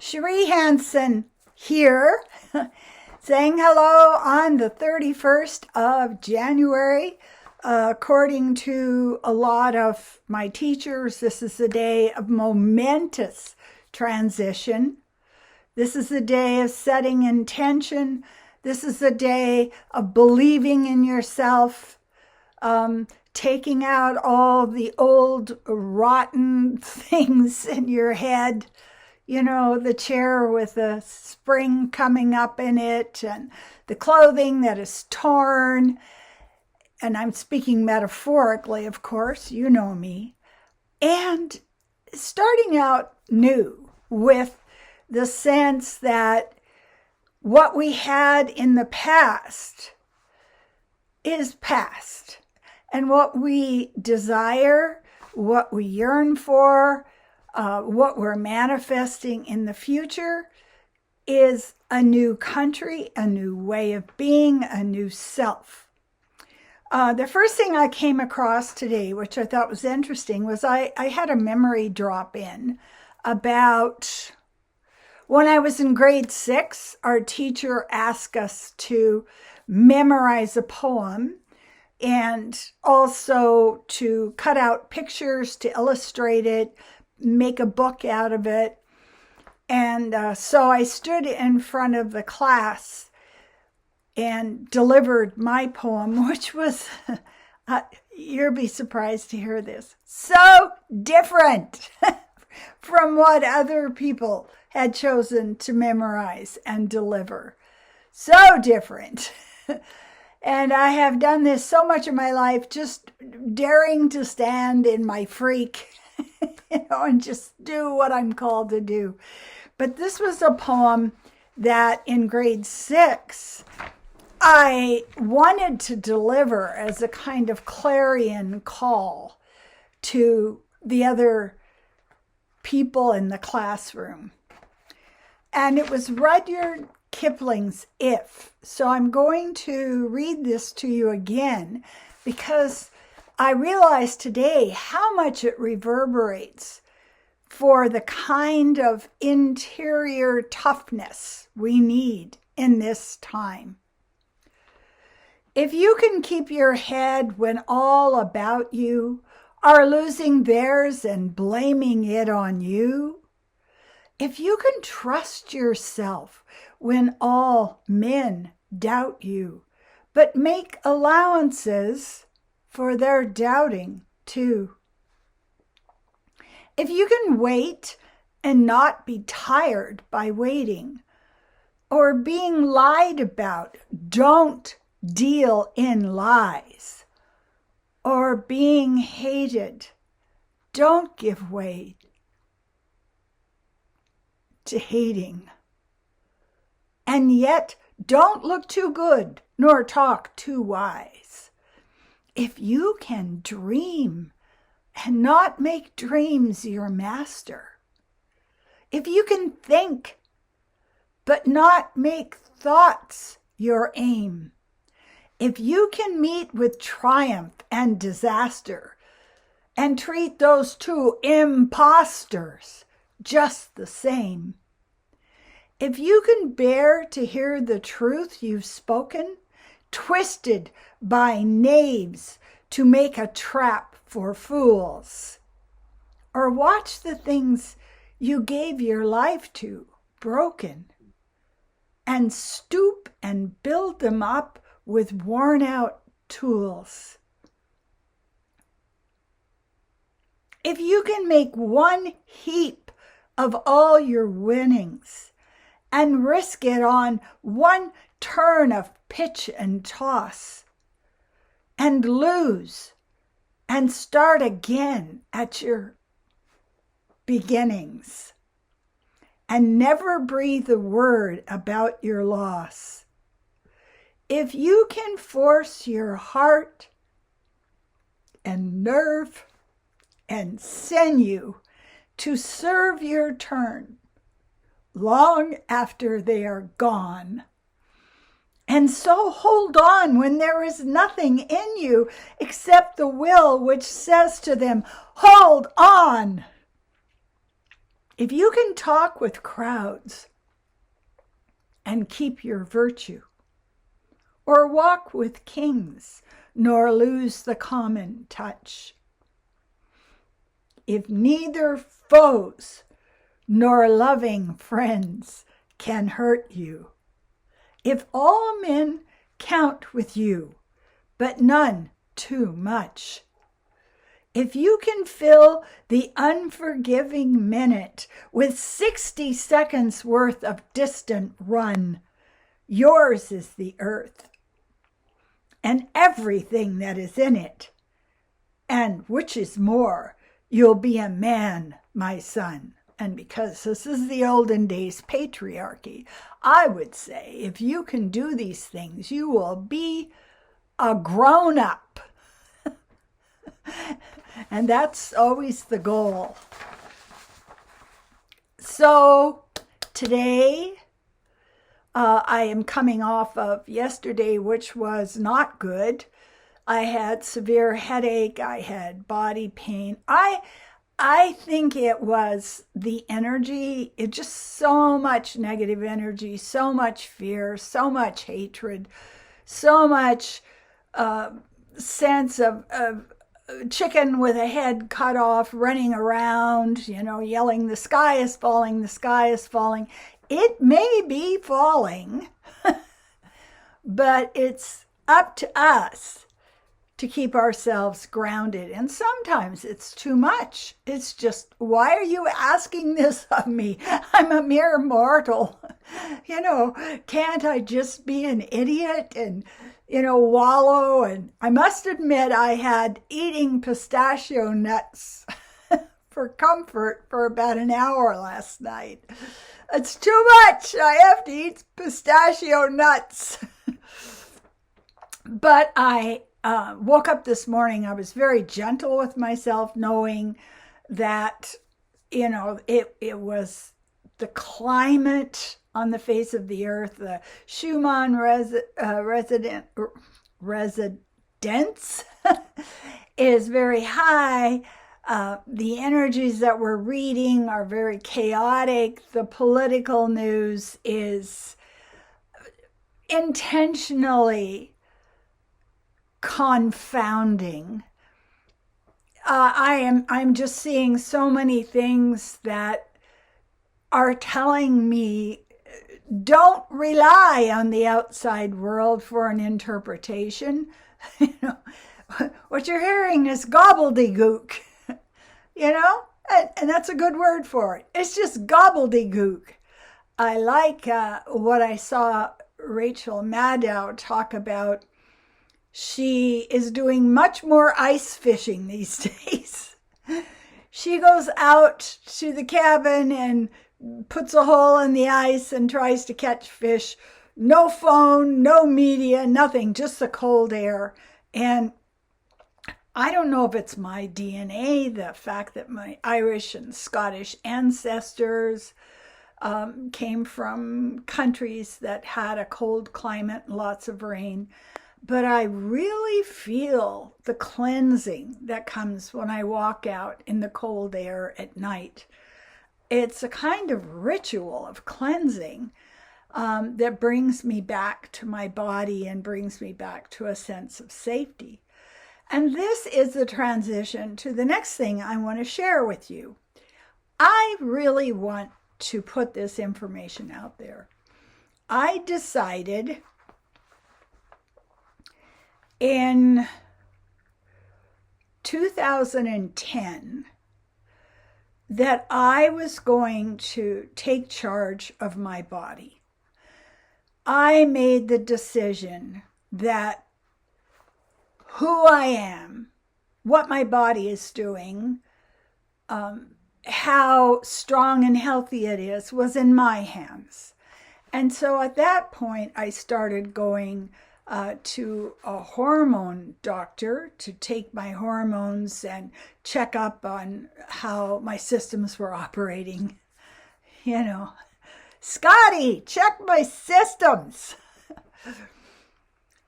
Cherie Hanson here, saying hello on the 31st of January. According to a lot of my teachers, this is a day of momentous transition. This is a day of setting intention. This is a day of believing in yourself, taking out all the old rotten things in your head. You know, the chair with the spring coming up in it and the clothing that is torn. And I'm speaking metaphorically, of course, you know me. And starting out new with the sense that what we had in the past is past. And what we desire, what we yearn for, what we're manifesting in the future is a new country, a new way of being, a new self. The first thing I came across today, which I thought was interesting, was I had a memory drop in about when I was in grade 6, our teacher asked us to memorize a poem and also to cut out pictures to illustrate it, make a book out of it. And so I stood in front of the class and delivered my poem, which was, you'll be surprised to hear this, so different from what other people had chosen to memorize and deliver. So different. And I have done this so much of my life, just daring to stand in my freak, and just do what I'm called to do. But this was a poem that in grade 6, I wanted to deliver as a kind of clarion call to the other people in the classroom. And it was Rudyard Kipling's If. So I'm going to read this to you again because I realize today how much it reverberates for the kind of interior toughness we need in this time. If you can keep your head when all about you are losing theirs and blaming it on you, if you can trust yourself when all men doubt you, but make allowances for their doubting too. If you can wait and not be tired by waiting or being lied about, don't deal in lies, or being hated, don't give way to hating. And yet, don't look too good, nor talk too wise. If you can dream and not make dreams your master, if you can think, but not make thoughts your aim, if you can meet with triumph and disaster and treat those two impostors just the same, if you can bear to hear the truth you've spoken, twisted by knaves to make a trap for fools, or watch the things you gave your life to broken, and stoop and build them up with worn-out tools. If you can make one heap of all your winnings and risk it on one turn of pitch and toss, and lose and start again at your beginnings, and never breathe a word about your loss, if you can force your heart and nerve and sinew to serve your turn long after they are gone, and so hold on when there is nothing in you except the will which says to them, hold on. If you can talk with crowds and keep your virtue, or walk with kings, nor lose the common touch, if neither foes nor loving friends can hurt you, if all men count with you, but none too much, if you can fill the unforgiving minute with 60 seconds worth of distant run, yours is the earth and everything that is in it. And which is more, you'll be a man, my son. And because this is the olden days patriarchy, I would say if you can do these things, you will be a grown-up. And that's always the goal. So today, I am coming off of yesterday, which was not good. I had severe headache. I had body pain. I think it was the energy. It just so much negative energy, so much fear, so much hatred, so much sense of chicken with a head cut off, running around, yelling, the sky is falling, the sky is falling. It may be falling, but it's up to us to keep ourselves grounded. And sometimes it's too much. It's just, why are you asking this of me? I'm a mere mortal. Can't I just be an idiot and, wallow? And I must admit, I had eating pistachio nuts for comfort for about an hour last night. It's too much. I have to eat pistachio nuts. But I woke up this morning. I was very gentle with myself, knowing that, it was the climate on the face of the earth. The Schumann residence is very high. The energies that we're reading are very chaotic. The political news is intentionally confounding. I'm just seeing so many things that are telling me, don't rely on the outside world for an interpretation. What you're hearing is gobbledygook. And that's a good word for it. It's just gobbledygook. I like what I saw Rachel Maddow talk about. She is doing much more ice fishing these days. She goes out to the cabin and puts a hole in the ice and tries to catch fish. No phone, no media, nothing, just the cold air. And I don't know if it's my DNA, the fact that my Irish and Scottish ancestors came from countries that had a cold climate and lots of rain. But I really feel the cleansing that comes when I walk out in the cold air at night. It's a kind of ritual of cleansing that brings me back to my body and brings me back to a sense of safety. And this is the transition to the next thing I want to share with you. I really want to put this information out there. I decided in 2010 that I was going to take charge of my body. I made the decision that who I am, what my body is doing, how strong and healthy it is, was in my hands. And so at that point, I started going to a hormone doctor to take my hormones and check up on how my systems were operating. Scotty, check my systems.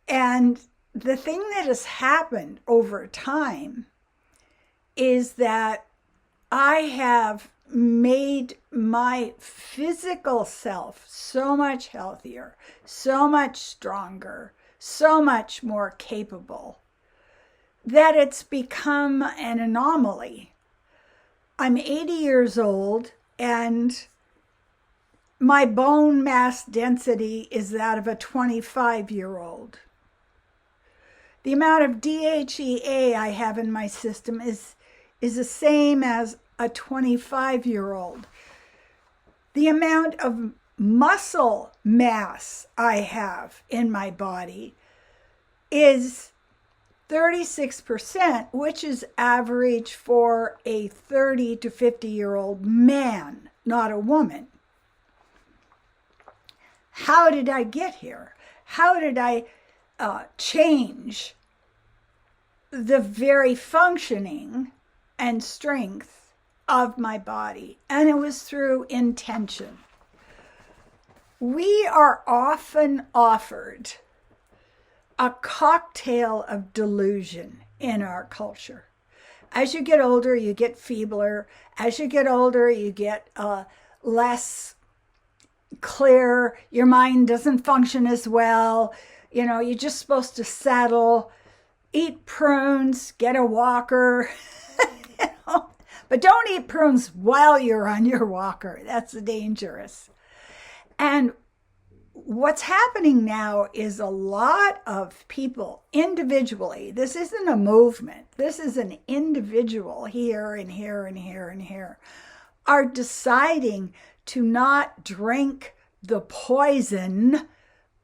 And the thing that has happened over time is that I have made my physical self so much healthier, so much stronger, so much more capable, that it's become an anomaly. I'm 80 years old, and my bone mass density is that of a 25-year-old. The amount of DHEA I have in my system is the same as a 25-year-old. The amount of muscle mass I have in my body is 36%, which is average for a 30 to 50-year-old man, not a woman. How did I get here? How did I change the very functioning and strength of my body? And it was through intention. We are often offered a cocktail of delusion in our culture. As you get older, you get feebler. As you get older, you get less clear. Your mind doesn't function as well. You're just supposed to settle, eat prunes, get a walker, but don't eat prunes while you're on your walker. That's dangerous. And what's happening now is a lot of people individually, this isn't a movement, this is an individual here and here and here and here, are deciding to not drink the poison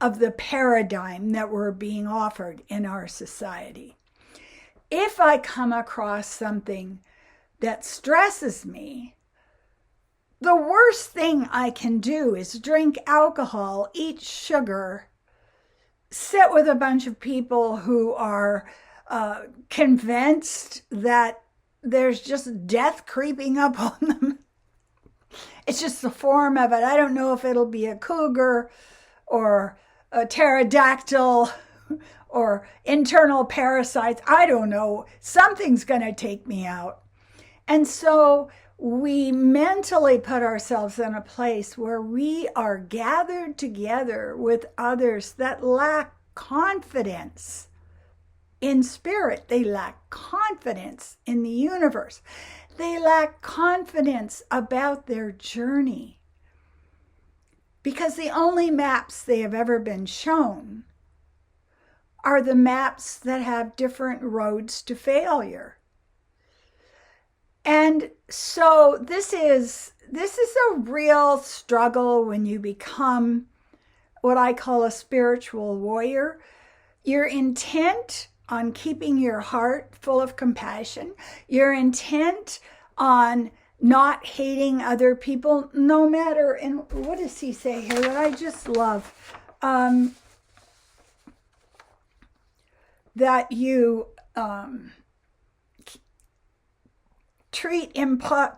of the paradigm that we're being offered in our society. If I come across something that stresses me, the worst thing I can do is drink alcohol, eat sugar, sit with a bunch of people who are convinced that there's just death creeping up on them. It's just the form of it. I don't know if it'll be a cougar or a pterodactyl or internal parasites. I don't know. Something's going to take me out. And so we mentally put ourselves in a place where we are gathered together with others that lack confidence in spirit. They lack confidence in the universe. They lack confidence about their journey. Because the only maps they have ever been shown are the maps that have different roads to failure. And so this is a real struggle when you become what I call a spiritual warrior. Your intent on keeping your heart full of compassion, your intent on not hating other people, no matter, and what does he say here that I just love? That you treat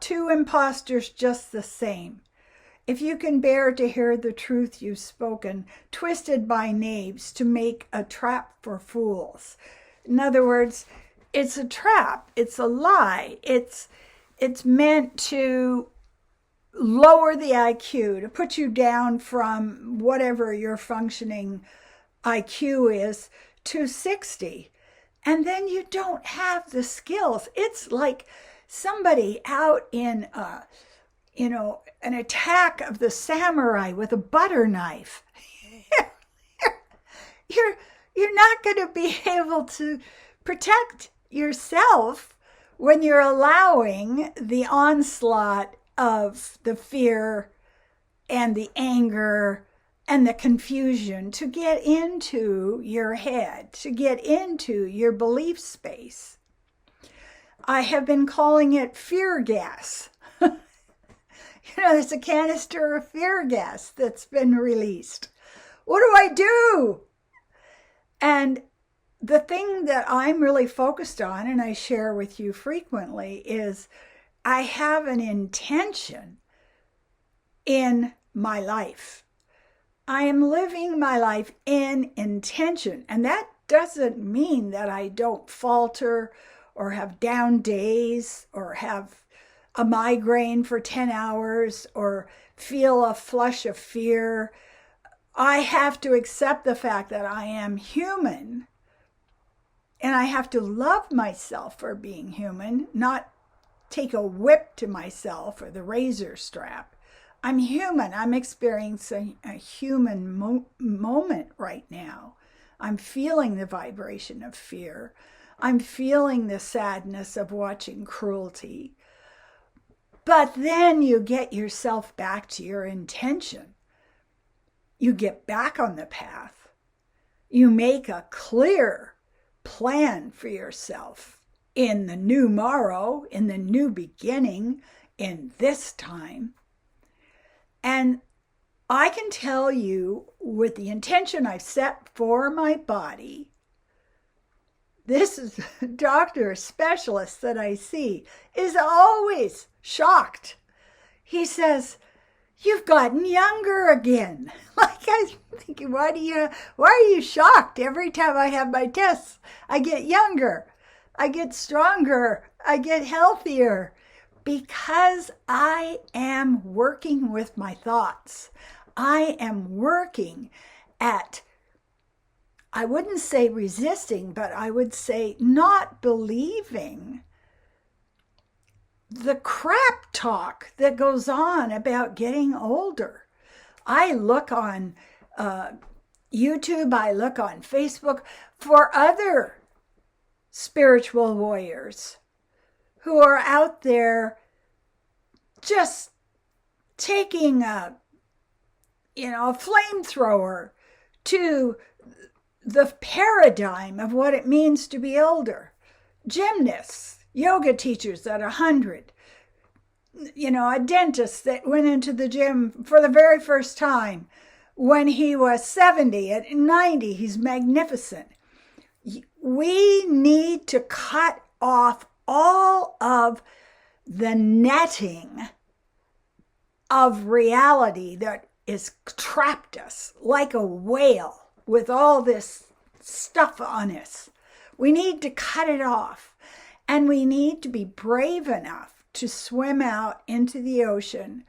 two impostors just the same. If you can bear to hear the truth you've spoken, twisted by knaves to make a trap for fools. In other words, it's a trap. It's a lie. It's meant to lower the IQ, to put you down from whatever your functioning IQ is to 60. And then you don't have the skills. It's like somebody out in, an attack of the samurai with a butter knife. You're not going to be able to protect yourself when you're allowing the onslaught of the fear and the anger and the confusion to get into your head, to get into your belief space. I have been calling it fear gas. There's a canister of fear gas that's been released. What do I do? And the thing that I'm really focused on, and I share with you frequently, is I have an intention in my life. I am living my life in intention. And that doesn't mean that I don't falter or have down days or have a migraine for 10 hours or feel a flush of fear. I have to accept the fact that I am human, and I have to love myself for being human, not take a whip to myself or the razor strap. I'm human. I'm experiencing a human moment right now. I'm feeling the vibration of fear. I'm feeling the sadness of watching cruelty. But then you get yourself back to your intention. You get back on the path. You make a clear plan for yourself in the new morrow, in the new beginning, in this time. And I can tell you, with the intention I've set for my body, this is a doctor, a specialist that I see, is always shocked. He says, "You've gotten younger again." Like, I'm thinking, why are you shocked? Every time I have my tests, I get younger, I get stronger, I get healthier, because I am working with my thoughts. I am working at, I wouldn't say resisting, but I would say not believing the crap talk that goes on about getting older. I look on YouTube, I look on Facebook for other spiritual warriors who are out there just taking a flamethrower to the paradigm of what it means to be older. Gymnasts, yoga teachers at 100, a dentist that went into the gym for the very first time when he was 70. At 90, he's magnificent. We need to cut off all of the netting of reality that is trapped us like a whale with all this stuff on us. We need to cut it off, and we need to be brave enough to swim out into the ocean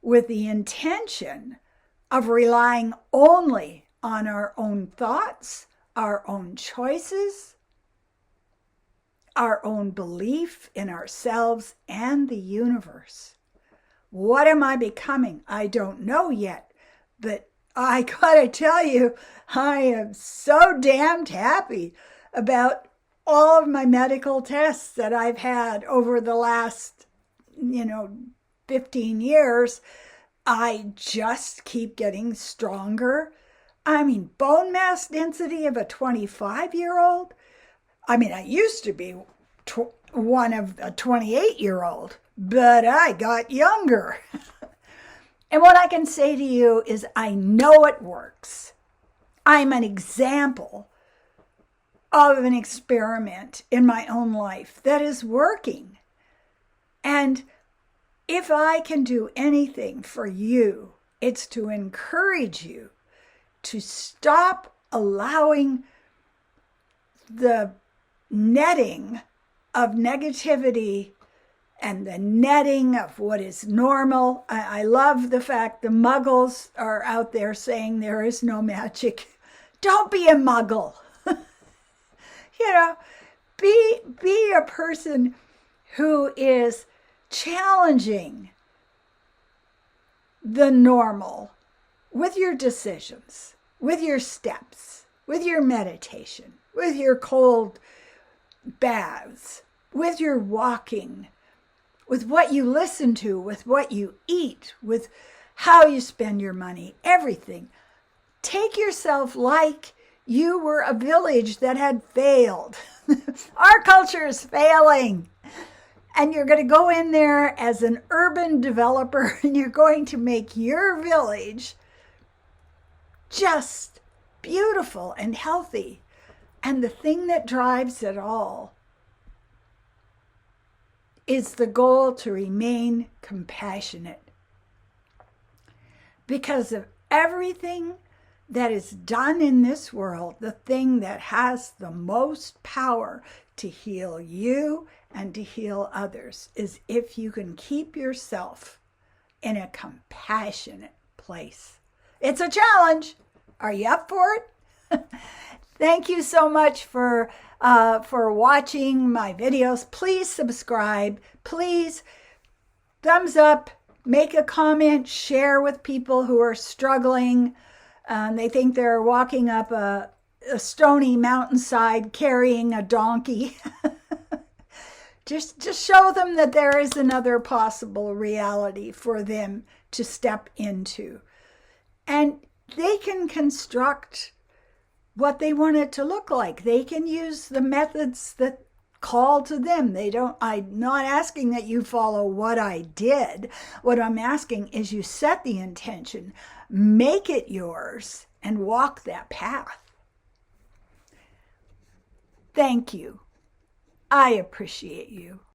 with the intention of relying only on our own thoughts, our own choices, our own belief in ourselves and the universe. What am I becoming? I don't know yet, but I gotta tell you, I am so damned happy about all of my medical tests that I've had over the last, 15 years. I just keep getting stronger. I mean, bone mass density of a 25-year-old. I mean, I used to be one of a 28-year-old, but I got younger. And what I can say to you is I know it works. I'm an example of an experiment in my own life that is working. And if I can do anything for you, it's to encourage you to stop allowing the netting of negativity and the netting of what is normal. I love the fact the muggles are out there saying there is no magic. Don't be a muggle. Be a person who is challenging the normal with your decisions, with your steps, with your meditation, with your cold baths, with your walking, with what you listen to, with what you eat, with how you spend your money, everything. Take yourself like you were a village that had failed. Our culture is failing. And you're going to go in there as an urban developer and you're going to make your village just beautiful and healthy. And the thing that drives it all is the goal to remain compassionate. Because of everything that is done in this world, the thing that has the most power to heal you and to heal others is if you can keep yourself in a compassionate place. It's a challenge. Are you up for it? Thank you so much for watching my videos. Please subscribe. Please thumbs up, make a comment, share with people who are struggling. They think they're walking up a stony mountainside carrying a donkey. Just show them that there is another possible reality for them to step into. And they can construct what they want it to look like. They can use the methods that call to them. I'm not asking that you follow what I did. What I'm asking is you set the intention, make it yours, and walk that path. Thank you. I appreciate you.